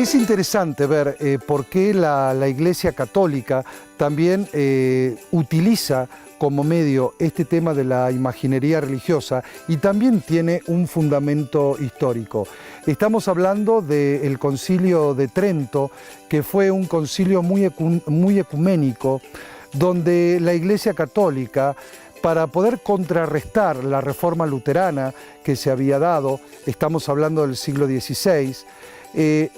Es interesante ver por qué la Iglesia Católica también utiliza como medio este tema de la imaginería religiosa y también tiene un fundamento histórico. Estamos hablando del Concilio de Trento, que fue un concilio muy ecuménico, donde la Iglesia Católica, para poder contrarrestar la reforma luterana que se había dado, estamos hablando del siglo XVI,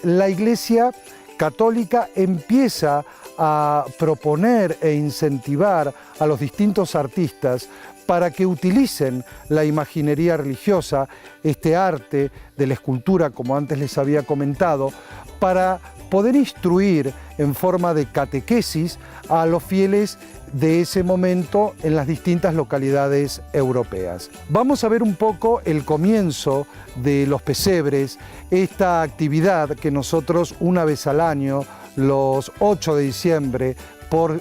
la Iglesia Católica empieza a proponer e incentivar a los distintos artistas para que utilicen la imaginería religiosa, este arte de la escultura, como antes les había comentado, para poder instruir en forma de catequesis a los fieles de ese momento en las distintas localidades europeas. Vamos a ver un poco el comienzo de los pesebres, esta actividad que nosotros una vez al año, los 8 de diciembre,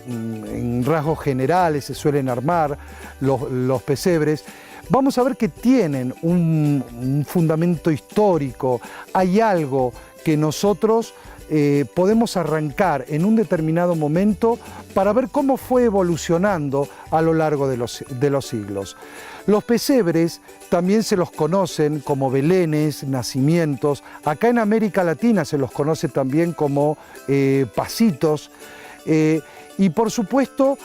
en rasgos generales se suelen armar los pesebres. Vamos a ver que tienen un fundamento histórico, hay algo que nosotros podemos arrancar en un determinado momento para ver cómo fue evolucionando a lo largo de los siglos. Los pesebres también se los conocen como belenes, nacimientos. Acá en América Latina se los conoce también como pasitos. Y por supuesto,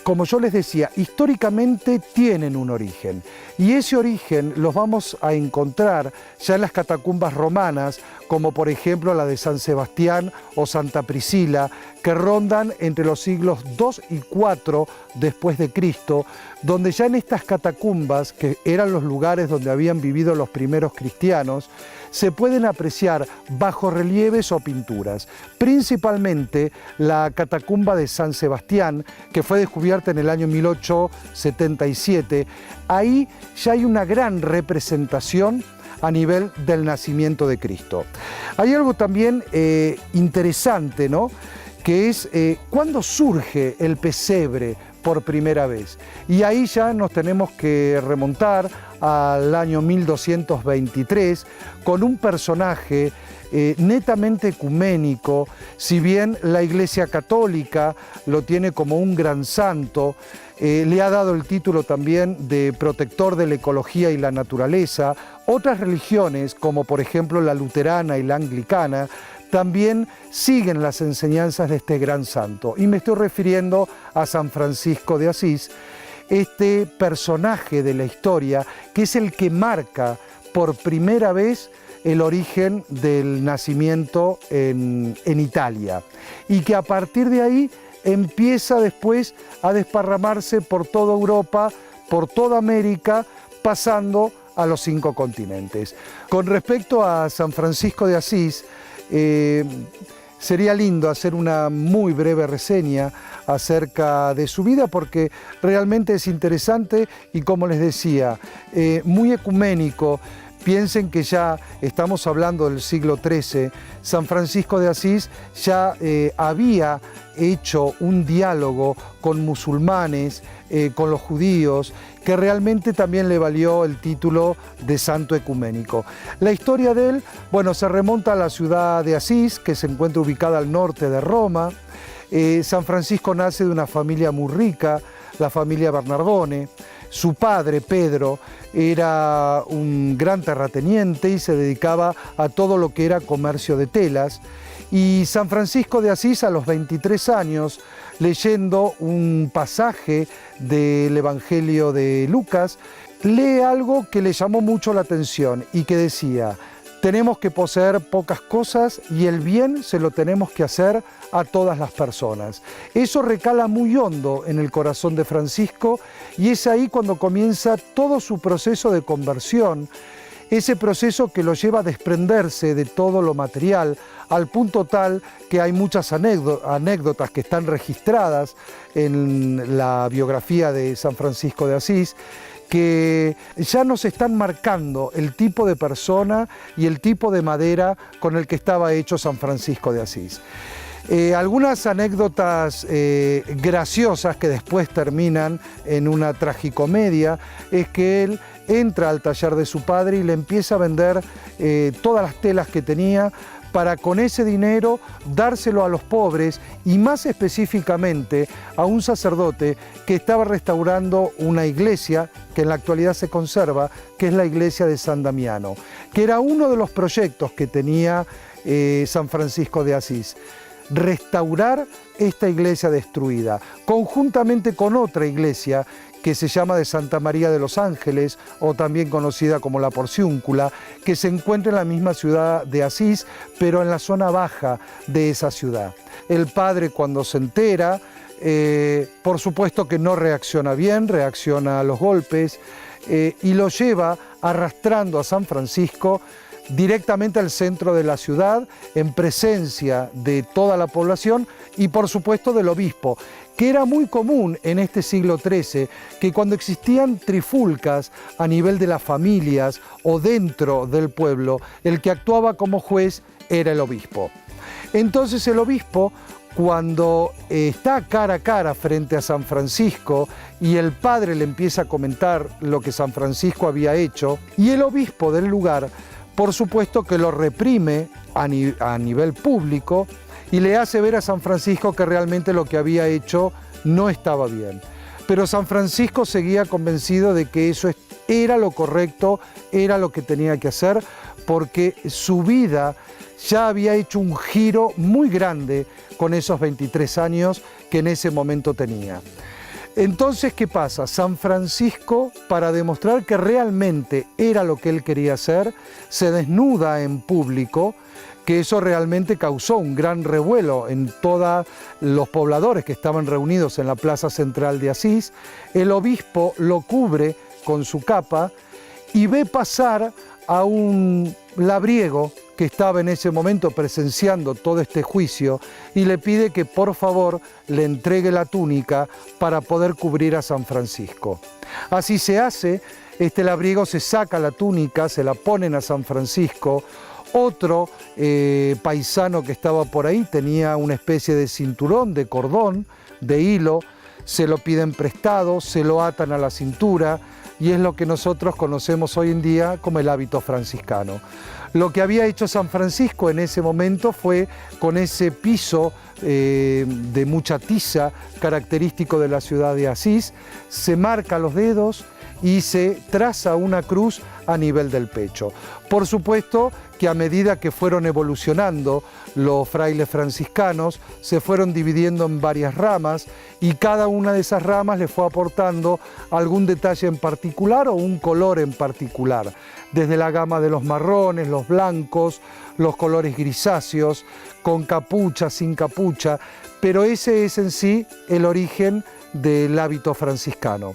como yo les decía, históricamente tienen un origen. Y ese origen los vamos a encontrar ya en las catacumbas romanas, como por ejemplo la de San Sebastián o Santa Priscila, que rondan entre los siglos II y IV después de Cristo, donde ya en estas catacumbas, que eran los lugares donde habían vivido los primeros cristianos, se pueden apreciar bajorrelieves o pinturas. Principalmente la catacumba de San Sebastián, que fue descubierta en el año 1877. Ahí ya hay una gran representación a nivel del nacimiento de Cristo. Hay algo también interesante, ¿no?, que es cuándo surge el pesebre por primera vez. Y ahí ya nos tenemos que remontar al año 1223 con un personaje netamente ecuménico. Si bien la Iglesia Católica lo tiene como un gran santo, le ha dado el título también de protector de la ecología y la naturaleza. Otras religiones, como por ejemplo la luterana y la anglicana, también siguen las enseñanzas de este gran santo. Y me estoy refiriendo a San Francisco de Asís, este personaje de la historia que es el que marca por primera vez el origen del nacimiento en Italia. Y que a partir de ahí empieza después a desparramarse por toda Europa, por toda América, pasando a los 5 continentes. Con respecto a San Francisco de Asís, sería lindo hacer una muy breve reseña acerca de su vida porque realmente es interesante y, como les decía, muy ecuménico. Piensen que ya estamos hablando del siglo XIII, San Francisco de Asís ya había hecho un diálogo con musulmanes, con los judíos, que realmente también le valió el título de santo ecuménico. La historia de él, bueno, se remonta a la ciudad de Asís, que se encuentra ubicada al norte de Roma. San Francisco nace de una familia muy rica, la familia Bernardone. Su padre, Pedro, era un gran terrateniente y se dedicaba a todo lo que era comercio de telas. Y San Francisco de Asís, a los 23 años, leyendo un pasaje del Evangelio de Lucas, lee algo que le llamó mucho la atención y que decía: tenemos que poseer pocas cosas y el bien se lo tenemos que hacer a todas las personas. Eso recala muy hondo en el corazón de Francisco y es ahí cuando comienza todo su proceso de conversión, ese proceso que lo lleva a desprenderse de todo lo material, al punto tal que hay muchas anécdotas que están registradas en la biografía de San Francisco de Asís, que ya nos están marcando el tipo de persona y el tipo de madera con el que estaba hecho San Francisco de Asís. Algunas anécdotas graciosas que después terminan en una tragicomedia es que él entra al taller de su padre y le empieza a vender todas las telas que tenía para con ese dinero dárselo a los pobres y más específicamente a un sacerdote que estaba restaurando una iglesia que en la actualidad se conserva, que es la iglesia de San Damiano, que era uno de los proyectos que tenía San Francisco de Asís. Restaurar esta iglesia destruida, conjuntamente con otra iglesia que se llama de Santa María de los Ángeles, o también conocida como la Porciúncula, que se encuentra en la misma ciudad de Asís, pero en la zona baja de esa ciudad. El padre, cuando se entera, por supuesto que no reacciona bien, reacciona a los golpes, y lo lleva arrastrando a San Francisco directamente al centro de la ciudad, en presencia de toda la población y por supuesto del obispo, que era muy común en este siglo XIII, que cuando existían trifulcas a nivel de las familias o dentro del pueblo, el que actuaba como juez era el obispo. Entonces el obispo, cuando está cara a cara frente a San Francisco y el padre le empieza a comentar lo que San Francisco había hecho, y el obispo del lugar, por supuesto que lo reprime a nivel público y le hace ver a San Francisco que realmente lo que había hecho no estaba bien. Pero San Francisco seguía convencido de que eso era lo correcto, era lo que tenía que hacer, porque su vida ya había hecho un giro muy grande con esos 23 años que en ese momento tenía. Entonces, ¿qué pasa? San Francisco, para demostrar que realmente era lo que él quería hacer, se desnuda en público, que eso realmente causó un gran revuelo en todos los pobladores que estaban reunidos en la plaza central de Asís. El obispo lo cubre con su capa y ve pasar a un labriego que estaba en ese momento presenciando todo este juicio y le pide que por favor le entregue la túnica para poder cubrir a San Francisco. Así se hace, este labriego se saca la túnica, se la ponen a San Francisco. Otro paisano que estaba por ahí tenía una especie de cinturón, de cordón, de hilo, se lo piden prestado, se lo atan a la cintura y es lo que nosotros conocemos hoy en día como el hábito franciscano. Lo que había hecho San Francisco en ese momento fue, con ese piso de mucha tiza característico de la ciudad de Asís, se marca los dedos y se traza una cruz a nivel del pecho. Por supuesto que a medida que fueron evolucionando los frailes franciscanos, se fueron dividiendo en varias ramas y cada una de esas ramas le fue aportando algún detalle en particular o un color en particular, desde la gama de los marrones, los blancos, los colores grisáceos, con capucha, sin capucha, pero ese es en sí el origen del hábito franciscano.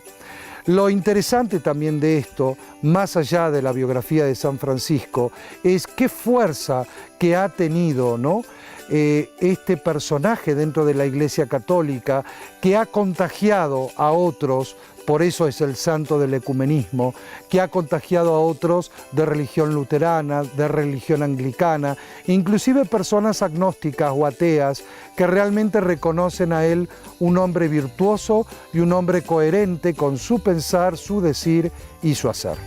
Lo interesante también de esto, más allá de la biografía de San Francisco, es qué fuerza que ha tenido, ¿no?, este personaje dentro de la Iglesia Católica, que ha contagiado a otros, por eso es el santo del ecumenismo, que ha contagiado a otros de religión luterana, de religión anglicana, inclusive personas agnósticas o ateas que realmente reconocen a él un hombre virtuoso y un hombre coherente con su pensar, su decir y su hacer.